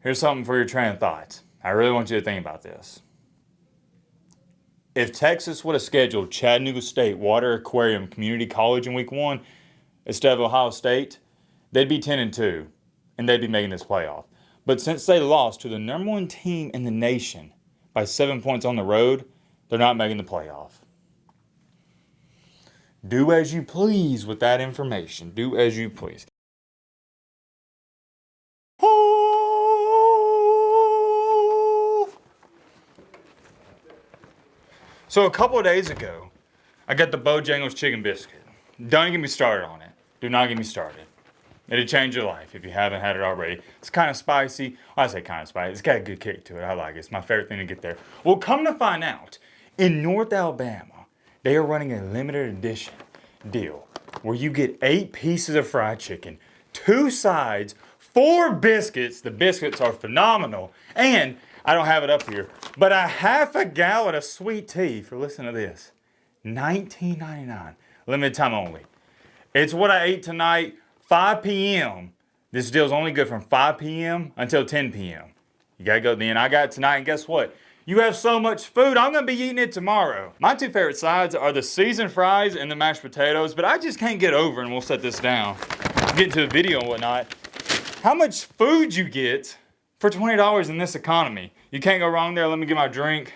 Here's something for your train of thought. I really want you to think about this. If Texas would have scheduled Chattanooga State Water Aquarium Community College in week 1 instead of Ohio State, they'd be 10-2 and they'd be making this playoff. But since they lost to the number 1 team in the nation by 7 points on the road, they're not making the playoff. Do as you please with that information. Do as you please. So a couple of days ago, I got the Bojangles chicken biscuit. Don't get me started on it. Do not get me started. It'll change your life if you haven't had it already. It's kind of spicy. I say kind of spicy. It's got a good kick to it. I like it. It's my favorite thing to get there. Well, come to find out, in North Alabama, they are running a limited edition deal where you get 8 pieces of fried chicken, 2 sides, 4 biscuits. The biscuits are phenomenal. And I don't have it up here, but a half a gallon of sweet tea for, listen to this, $19.99. Limited time only. It's what I ate tonight, 5 p.m. This deal's only good from 5 p.m. until 10 p.m. You gotta go then. I got it tonight, and guess what? You have so much food, I'm gonna be eating it tomorrow. My 2 favorite sides are the seasoned fries and the mashed potatoes, but I just can't get over, and we'll set this down, get into a video and whatnot, how much food you get for $20 in this economy. You can't go wrong there. Let me get my drink.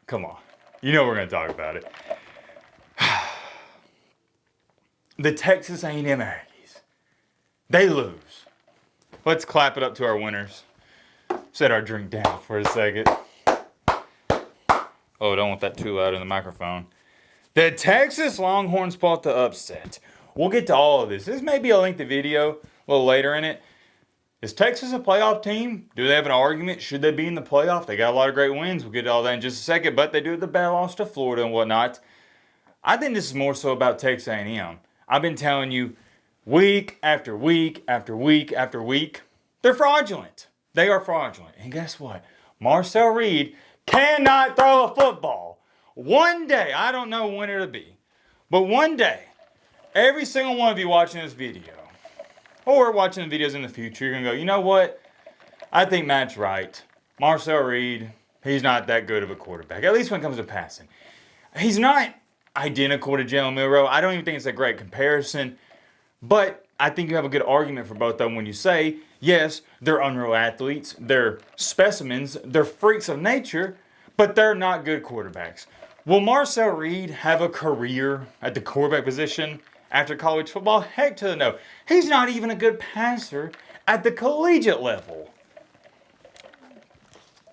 Come on. You know we're going to talk about it. The Texas A&M Aggies. They lose. Let's clap it up to our winners. Set our drink down for a second. Oh, don't want that too loud in the microphone. The Texas Longhorns pulled the upset. We'll get to all of this. This may be a lengthy video a little later in it. Is Texas a playoff team? Do they have an argument? Should they be in the playoff? They got a lot of great wins. We'll get to all that in just a second, but they do have the bad loss to Florida and whatnot. I think this is more so about Texas A&M. I've been telling you week after week after week after week, they're fraudulent. They are fraudulent. And guess what? Marcel Reed cannot throw a football. One day, I don't know when it'll be, but one day, every single one of you watching this video, or watching the videos in the future, you're going to go, you know what? I think Matt's right. Marcel Reed, he's not that good of a quarterback, at least when it comes to passing. He's not identical to Jalen Milroe. I don't even think it's a great comparison. But I think you have a good argument for both of them when you say, yes, they're unreal athletes, they're specimens, they're freaks of nature, but they're not good quarterbacks. Will Marcel Reed have a career at the quarterback position after college football? Heck to the no. He's not even a good passer at the collegiate level.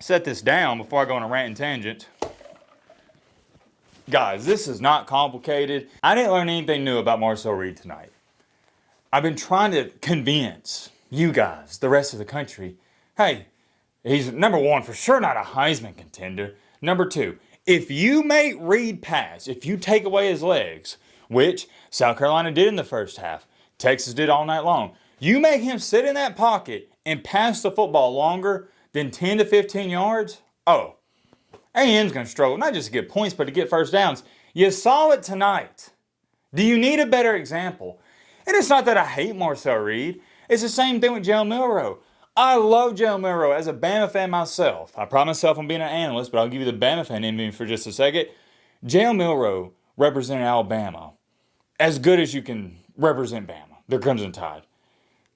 Set this down before I go on a rant and tangent. Guys, this is not complicated. I didn't learn anything new about Marcel Reed tonight. I've been trying to convince you guys, the rest of the country, hey, he's number 1, for sure not a Heisman contender. Number 2, if you make Reed pass, if you take away his legs, which South Carolina did in the first half, Texas did all night long, you make him sit in that pocket and pass the football longer than 10 to 15 yards, oh, A&M's going to struggle, not just to get points, but to get first downs. You saw it tonight. Do you need a better example? And it's not that I hate Marcel Reed. It's the same thing with Jalen Milroe. I love Jalen Milroe as a Bama fan myself. I pride myself on being an analyst, but I'll give you the Bama fan in me for just a second. Jalen Milroe represented Alabama as good as you can represent Bama, the Crimson Tide.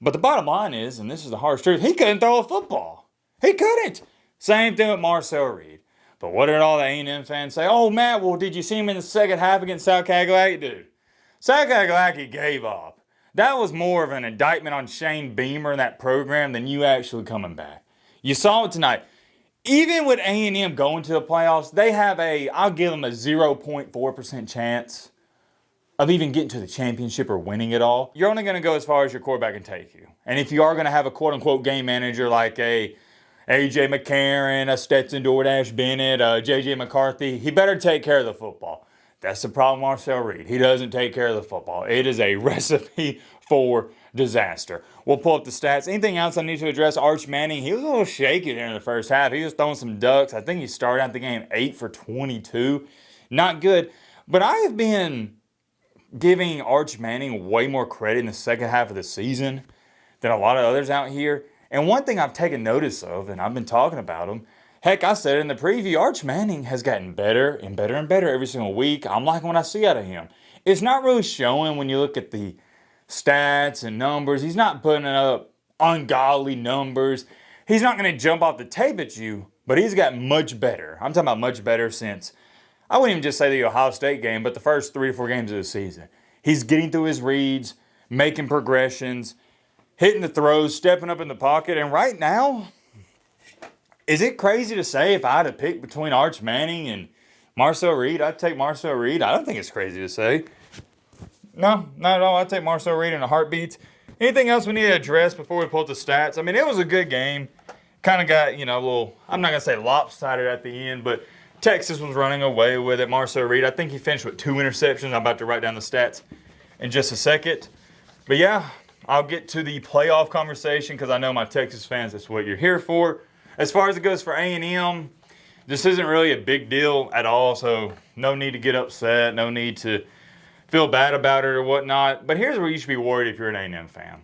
But the bottom line is, and this is the harsh truth, he couldn't throw a football. He couldn't. Same thing with Marcel Reed. But what did all the A&M fans say? Oh, Matt, well, did you see him in the second half against South Carolina? Dude, South Carolina gave up. That was more of an indictment on Shane Beamer and that program than you actually coming back. You saw it tonight. Even with A&M going to the playoffs, they have I'll give them a 0.4% chance of even getting to the championship or winning it all. You're only going to go as far as your quarterback can take you. And if you are going to have a quote-unquote game manager like a A.J. McCarron, a Stetson DoorDash Bennett, J.J. McCarthy, he better take care of the football. That's the problem with Marcel Reed. He doesn't take care of the football. It is a recipe for disaster. We'll pull up the stats. Anything else I need to address? Arch Manning, he was a little shaky there in the first half. He was throwing some ducks. I think he started out the game 8 for 22. Not good. But I have been giving Arch Manning way more credit in the second half of the season than a lot of others out here. And one thing I've taken notice of, and I've been talking about him, heck, I said it in the preview, Arch Manning has gotten better and better and better every single week. I'm liking what I see out of him. It's not really showing when you look at the stats and numbers. He's not putting up ungodly numbers. He's not going to jump off the tape at you, but he's gotten much better. I'm talking about much better since, I wouldn't even just say the Ohio State game, but the first 3 or 4 games of the season. He's getting through his reads, making progressions, hitting the throws, stepping up in the pocket. And right now, is it crazy to say if I had to pick between Arch Manning and Marcel Reed, I'd take Marcel Reed? I don't think it's crazy to say. No, not at all. I'd take Marcel Reed in a heartbeat. Anything else we need to address before we pull up the stats? I mean, it was a good game. Kind of got, a little, I'm not going to say lopsided at the end, but Texas was running away with it. Marcel Reed, I think he finished with 2 interceptions. I'm about to write down the stats in just a second. But yeah, I'll get to the playoff conversation because I know my Texas fans, that's what you're here for. As far as it goes for A&M, this isn't really a big deal at all, so no need to get upset, no need to feel bad about it or whatnot. But here's where you should be worried if you're an A&M fan.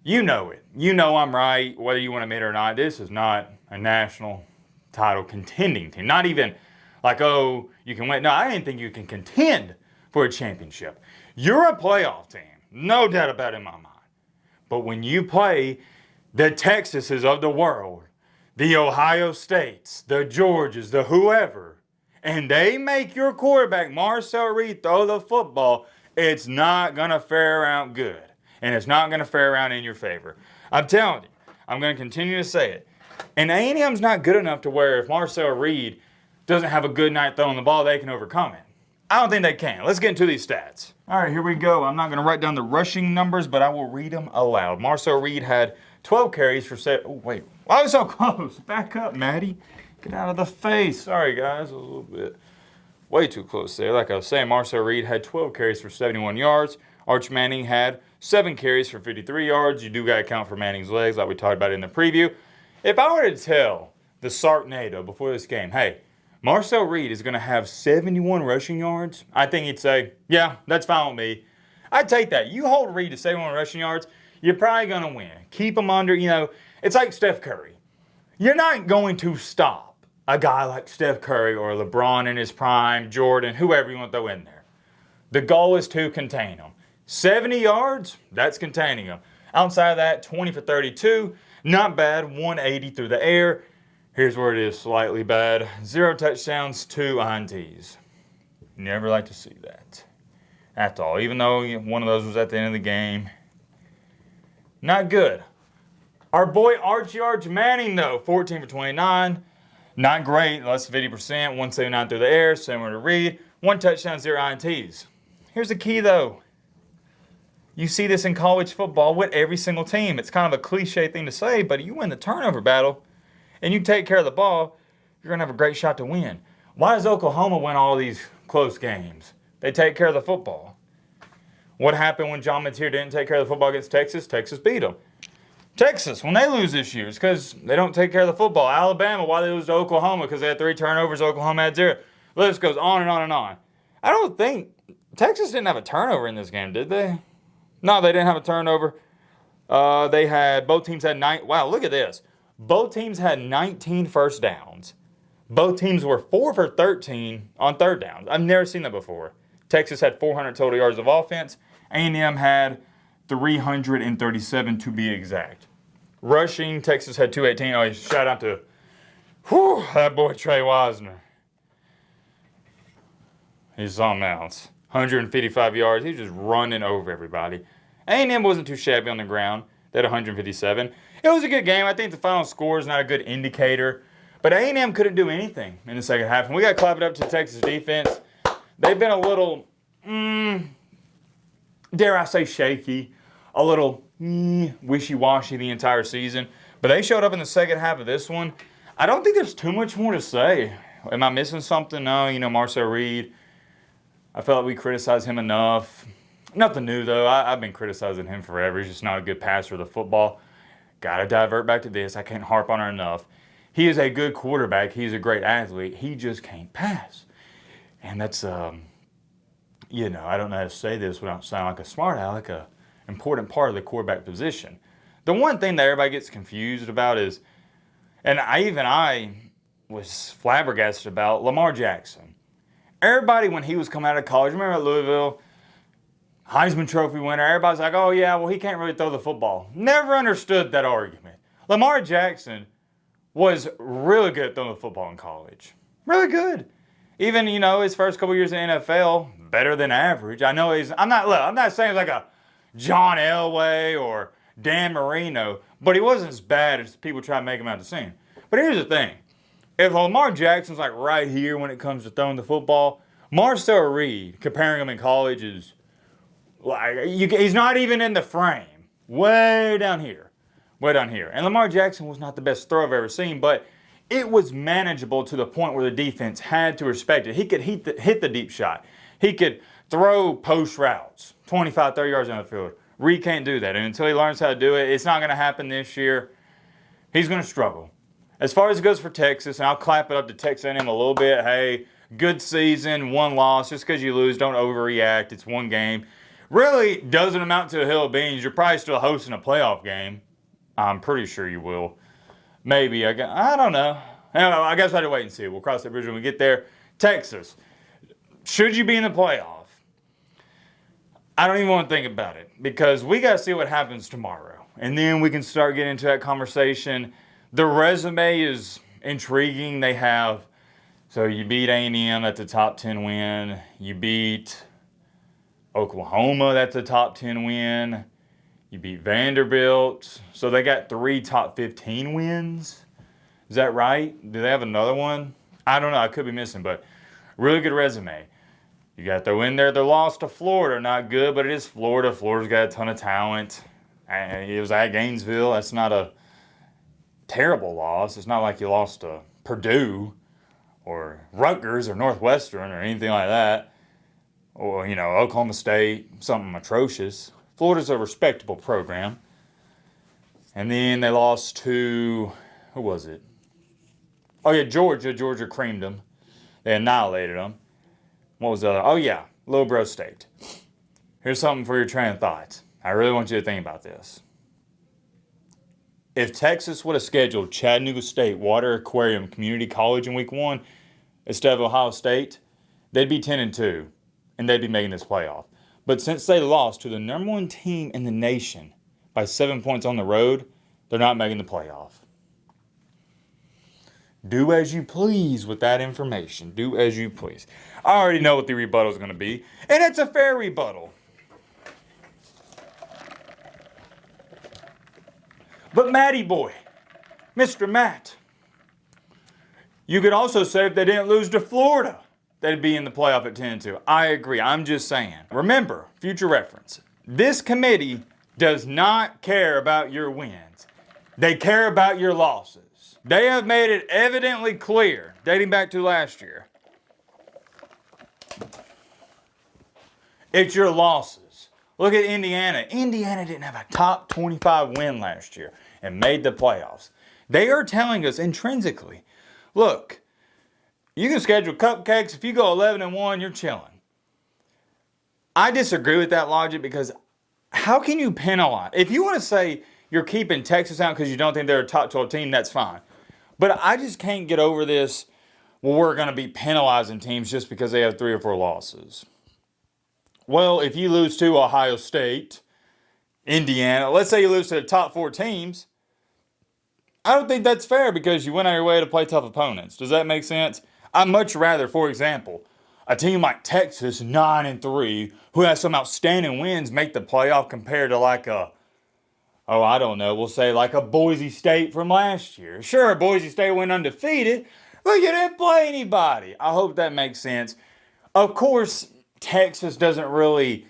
You know it. You know I'm right, whether you want to admit it or not. This is not a national title contending team. Not even like, oh, you can win. No, I didn't think you can contend for a championship. You're a playoff team. No doubt about it in my mind. But when you play the Texases of the world, the Ohio States, the Georgias, the whoever, and they make your quarterback, Marcel Reed, throw the football, it's not going to fare out good. And it's not going to fare out in your favor. I'm telling you, I'm going to continue to say it. And A&M's not good enough to where if Marcel Reed doesn't have a good night throwing the ball, they can overcome it. I don't think they can. Let's get into these stats. All right, here we go. I'm not going to write down the rushing numbers, but I will read them aloud. Marcel Reed had 12 carries for oh, wait. Why was so close? Back up, Maddie. Get out of the face. Sorry, guys. A little bit way too close there. Like I was saying, Marcel Reed had 12 carries for 71 yards. Arch Manning had 7 carries for 53 yards. You do got to count for Manning's legs like we talked about in the preview. If I were to tell the Sarknado before this game, hey, Marcel Reed is going to have 71 rushing yards, I think he'd say, yeah, that's fine with me. I'd take that. You hold Reed to 71 rushing yards, you're probably going to win. Keep him under, it's like Steph Curry. You're not going to stop a guy like Steph Curry or LeBron in his prime, Jordan, whoever you want to throw in there. The goal is to contain him. 70 yards, that's containing him. Outside of that, 20 for 32, not bad, 180 through the air. Here's where it is slightly bad. 0 touchdowns, 2 INTs. Never like to see that at all, even though one of those was at the end of the game. Not good. Our boy Arch Manning, though, 14 for 29. Not great, less than 50%, 179 through the air, similar to Reed. 1 touchdown, 0 INTs. Here's the key, though. You see this in college football with every single team. It's kind of a cliche thing to say, but you win the turnover battle and you take care of the ball, you're going to have a great shot to win. Why does Oklahoma win all these close games? They take care of the football. What happened when John Mateer didn't take care of the football against Texas? Texas beat them. Texas, when they lose this year, it's because they don't take care of the football. Alabama, why they lose to Oklahoma? Because they had 3 turnovers, Oklahoma had 0. The list goes on and on and on. I don't think Texas didn't have a turnover in this game, did they? No, they didn't have a turnover. Both teams had 9. Wow, look at this. Both teams had 19 first downs. Both teams were 4 for 13 on third downs. I've never seen that before. Texas had 400 total yards of offense. A&M had 337 to be exact. Rushing, Texas had 218. Oh, shout out to that boy Trey Wisner. He's something else. 155 yards. He was just running over everybody. A&M wasn't too shabby on the ground. They had 157. It was a good game. I think the final score is not a good indicator. But A&M couldn't do anything in the second half. And we got to clap it up to the Texas defense. They've been a little, dare I say, shaky. A little wishy-washy the entire season. But they showed up in the second half of this one. I don't think there's too much more to say. Am I missing something? No, Marcel Reed. I felt like we criticized him enough. Nothing new, though. I've been criticizing him forever. He's just not a good passer of the football. Got to divert back to this. I can't harp on it enough. He is a good quarterback. He's a great athlete. He just can't pass. And that's, I don't know how to say this without sounding like a smart aleck, an important part of the quarterback position. The one thing that everybody gets confused about is, and I was flabbergasted about Lamar Jackson. Everybody, when he was coming out of college, remember at Louisville, Heisman Trophy winner, everybody's like, oh yeah, well he can't really throw the football. Never understood that argument. Lamar Jackson was really good at throwing the football in college. Really good. Even, his first couple years in the NFL, better than average. I know I'm not saying he's like a John Elway or Dan Marino, but he wasn't as bad as people try to make him out to seem. But here's the thing. If Lamar Jackson's like right here when it comes to throwing the football, Marcel Reed, comparing him in college, is like, he's not even in the frame. Way down here. Way down here. And Lamar Jackson was not the best thrower I've ever seen, but it was manageable to the point where the defense had to respect it. He could hit the deep shot. He could throw post routes, 25, 30 yards down the field. Reed can't do that. And until he learns how to do it, it's not going to happen this year. He's going to struggle. As far as it goes for Texas, and I'll clap it up to Texas A&M a little bit. Hey, good season, one loss. Just because you lose, don't overreact. It's one game. Really doesn't amount to a hill of beans. You're probably still hosting a playoff game. I'm pretty sure you will. Maybe. I don't know. I guess I have to wait and see. We'll cross that bridge when we get there. Texas. Should you be in the playoff? I don't even want to think about it because we got to see what happens tomorrow. And then we can start getting into that conversation. The resume is intriguing. So you beat A&M, that's a top 10 win. You beat Oklahoma, that's a top 10 win. You beat Vanderbilt. So they got 3 top 15 wins. Is that right? Do they have another one? I don't know. I could be missing, but really good resume. You got to throw in there the loss to Florida. Not good, but it is Florida. Florida's got a ton of talent. And it was at Gainesville. That's not a terrible loss. It's not like you lost to Purdue or Rutgers or Northwestern or anything like that. Or, Oklahoma State, something atrocious. Florida's a respectable program. And then they lost to, who was it? Oh, yeah, Georgia. Georgia creamed them. They annihilated them. What was the other? Oh, yeah, Louisville State. Here's something for your train of thought. I really want you to think about this. If Texas would have scheduled Chattanooga State Water Aquarium Community College in week 1 instead of Ohio State, they'd be 10-2, and they'd be making this playoff. But since they lost to the number 1 team in the nation by 7 points on the road, they're not making the playoff. Do as you please with that information. Do as you please. I already know what the rebuttal is going to be, and it's a fair rebuttal. But Matty boy, Mr. Matt, you could also say if they didn't lose to Florida, they'd be in the playoff at 10-2. I agree. I'm just saying. Remember, future reference, this committee does not care about your wins. They care about your losses. They have made it evidently clear, dating back to last year. It's your losses. Look at Indiana. Indiana didn't have a top 25 win last year and made the playoffs. They are telling us intrinsically, look, you can schedule cupcakes. If you go 11-1, you're chilling. I disagree with that logic because how can you penalize? If you want to say you're keeping Texas out because you don't think they're a top 12 team, that's fine. But I just can't get over this, well, we're going to be penalizing teams just because they have 3 or 4 losses. Well, if you lose to Ohio State, Indiana, let's say you lose to the top 4 teams, I don't think that's fair because you went out of your way to play tough opponents. Does that make sense? I'd much rather, for example, a team like Texas, 9-3, who has some outstanding wins, make the playoff compared to like we'll say like a Boise State from last year. Sure, Boise State went undefeated, but you didn't play anybody. I hope that makes sense. Of course, Texas doesn't really,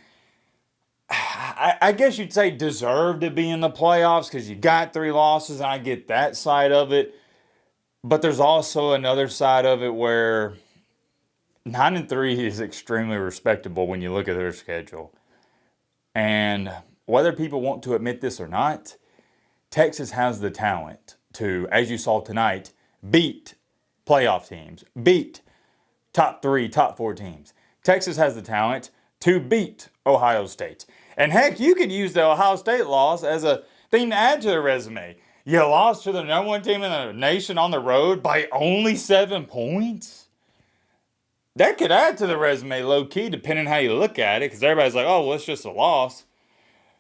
I guess you'd say, deserve to be in the playoffs because you got 3 losses, and I get that side of it. But there's also another side of it where 9-3 is extremely respectable when you look at their schedule. And whether people want to admit this or not, Texas has the talent to, as you saw tonight, beat playoff teams, beat top 3, top 4 teams. Texas has the talent to beat Ohio State. And heck, you could use the Ohio State loss as a thing to add to the resume. You lost to the number one team in the nation on the road by only 7 points? That could add to the resume low-key, depending how you look at it, because everybody's like, oh, well, it's just a loss.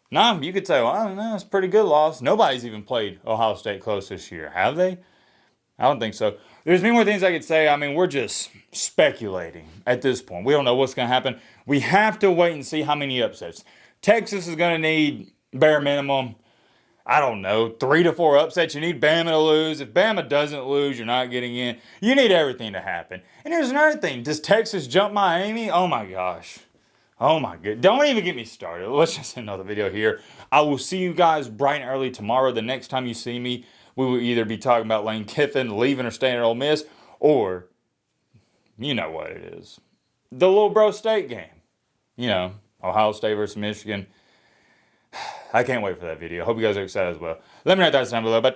Nah, you could say, well, I don't know, it's a pretty good loss. Nobody's even played Ohio State close this year, have they? I don't think so. There's many more things I could say. I mean, we're just speculating at this point. We don't know what's going to happen. We have to wait and see how many upsets. Texas is going to need, bare minimum, I don't know, 3 to 4 upsets. You need Bama to lose. If Bama doesn't lose, you're not getting in. You need everything to happen. And here's another thing. Does Texas jump Miami? Oh my gosh. Oh my god. Don't even get me started. Let's just end another video here. I will see you guys bright and early tomorrow. The next time you see me, we will either be talking about Lane Kiffin leaving or staying at Ole Miss, or you know what it is. The little bro state game. You know, Ohio State versus Michigan. I can't wait for that video. Hope you guys are excited as well. Let me know your thoughts down below. But